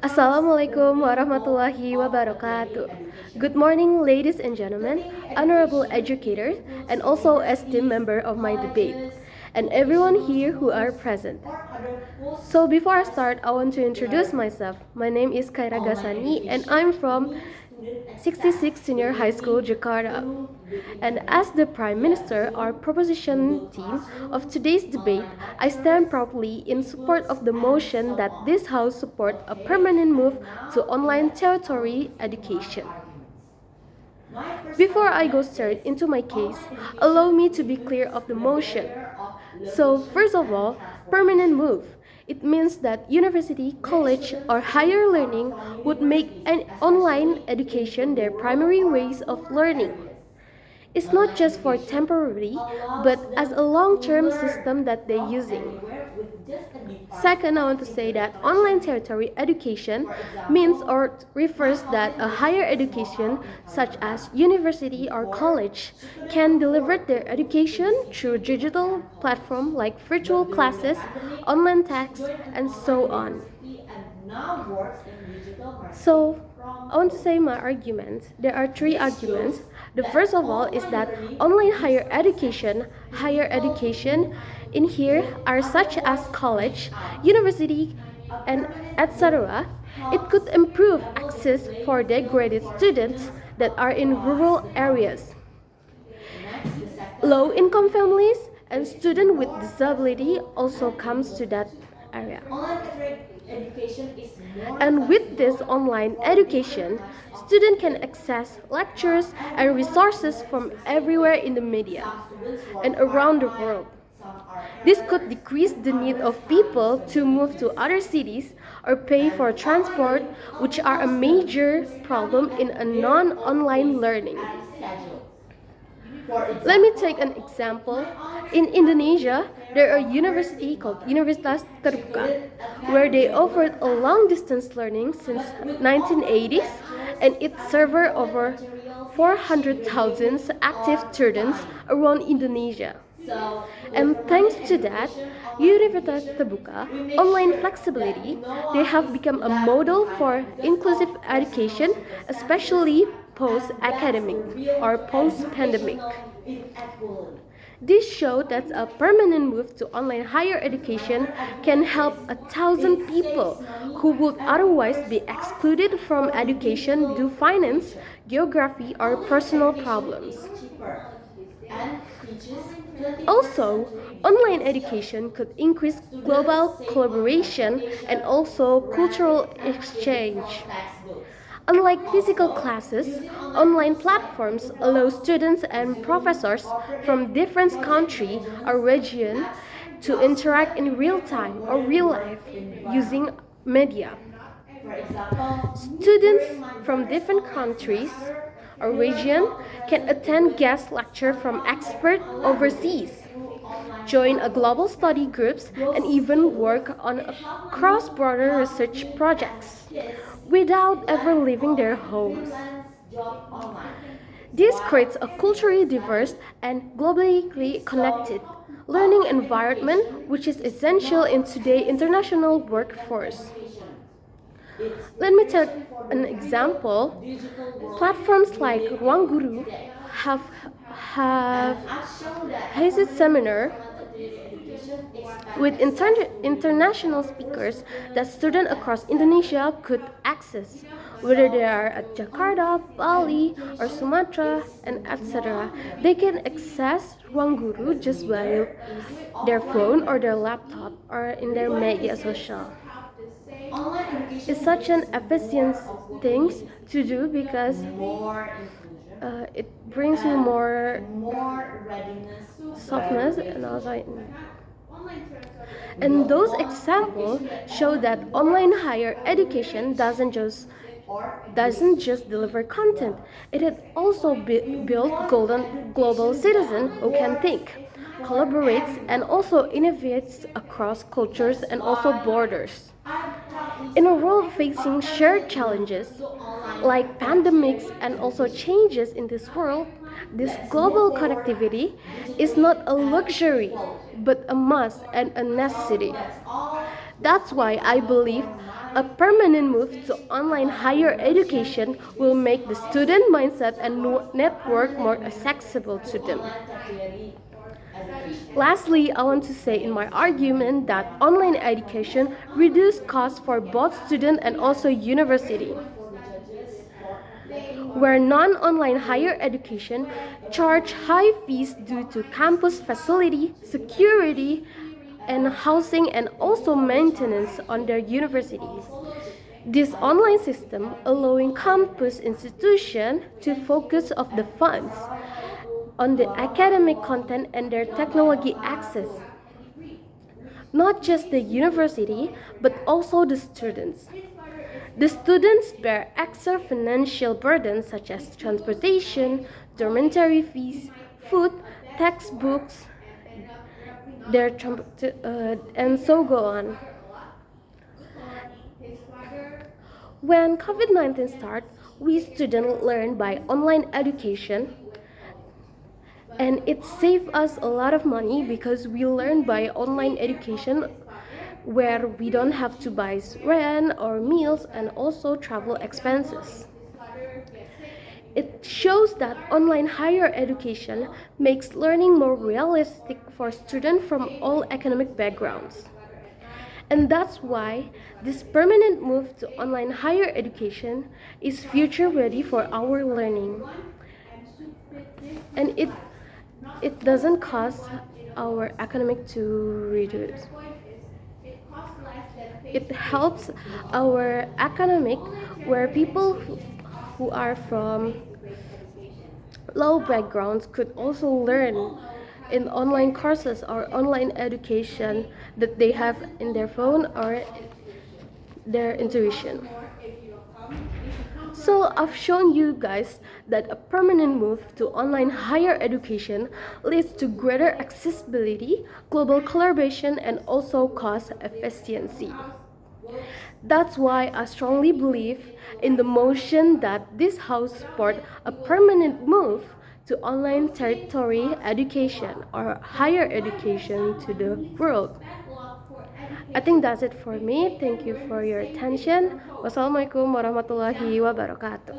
Assalamualaikum warahmatullahi wabarakatuh. Good morning, ladies and gentlemen, honorable educators, and also esteemed member of my debate, and everyone here who are present. So before I start, I want to introduce myself. My name is Khaira Ghassani, and I'm from 66 Senior High School, Jakarta. And as the Prime Minister or proposition team of today's debate, I stand proudly in support of the motion that this House support a permanent move to online tertiary education. Before I go straight into my case, allow me to be clear of the motion. So, first of all, permanent move. It means that university, college, or higher learning would make an online education their primary ways of learning. It's not just for temporary, but as a long-term system that they're using. Second, I want to say that online tertiary education means or refers that a higher education, such as university or college, can deliver their education through digital platform like virtual classes, online texts, and so on. So, I want to say my arguments. There are three arguments. The first of all is that online higher education in here are such as college, university, and etc. It could improve access for degraded students that are in rural areas, low-income families, and students with disability also comes to that area. And with this online education, students can access lectures and resources from everywhere in the media and around the world. This could decrease the need of people to move to other cities or pay for transport, which are a major problem in a non-online learning. Let me take an example. In Indonesia, there are a university called Universitas Terbuka, where they offered a long-distance learning since 1980s, and it served over 400,000 active students around Indonesia. And thanks to that, Universitas Terbuka, online flexibility, they have become a model for inclusive education, especially post-academic or post-pandemic. This showed that a permanent move to online higher education can help 1,000 people who would otherwise be excluded from education due to finance, geography, or personal problems. Also, online education could increase global collaboration and also cultural exchange. Unlike physical classes, online platforms allow students and professors from different countries or regions to interact in real time or real life using media. Students from different countries or region can attend guest lecture from experts overseas, join a global study groups, and even work on cross-border research projects without ever leaving their homes. This creates a culturally diverse and globally connected learning environment which is essential in today's international workforce. Let me take an example. Platforms like Ruang Guru have hosted seminar with international speakers that students across Indonesia could access, whether they are at Jakarta, Bali, or Sumatra, and etc. They can access Ruang Guru just by their phone or their laptop or in their media social. It's such an efficient thing to do because it brings you more softness and also. And those examples show that online higher education doesn't just deliver content. It had also built golden global citizens who can think, collaborates, and also innovates across cultures and also borders. In a world facing shared challenges like pandemics and also changes in this world, this global connectivity is not a luxury but a must and a necessity. That's why I believe A permanent move to online higher education will make the student mindset and network more accessible to them. Lastly, I want to say in my argument that online education reduces costs for both student and also university, where non-online higher education charge high fees due to campus facility, security, and housing and also maintenance on their universities. This online system allowing campus institution to focus of the funds on the academic content and their technology access. Not just the university, but also the students. The students bear extra financial burdens such as transportation, dormitory fees, food, textbooks, and so go on. When COVID-19 started, we students learned by online education, and it saved us a lot of money because we learn by online education where we don't have to buy rent or meals and also travel expenses. It shows that online higher education makes learning more realistic for students from all academic backgrounds. And that's why this permanent move to online higher education is future ready for our learning. And it doesn't cost our academic to reduce. It helps our academic where people who are from low backgrounds could also learn in online courses or online education that they have in their phone or their intuition. So I've shown you guys that a permanent move to online higher education leads to greater accessibility, global collaboration, and also cost efficiency. That's why I strongly believe in the motion that this House support a permanent move to online tertiary education or higher education to the world. I think that's it for me. Thank you for your attention. Wassalamualaikum warahmatullahi wabarakatuh.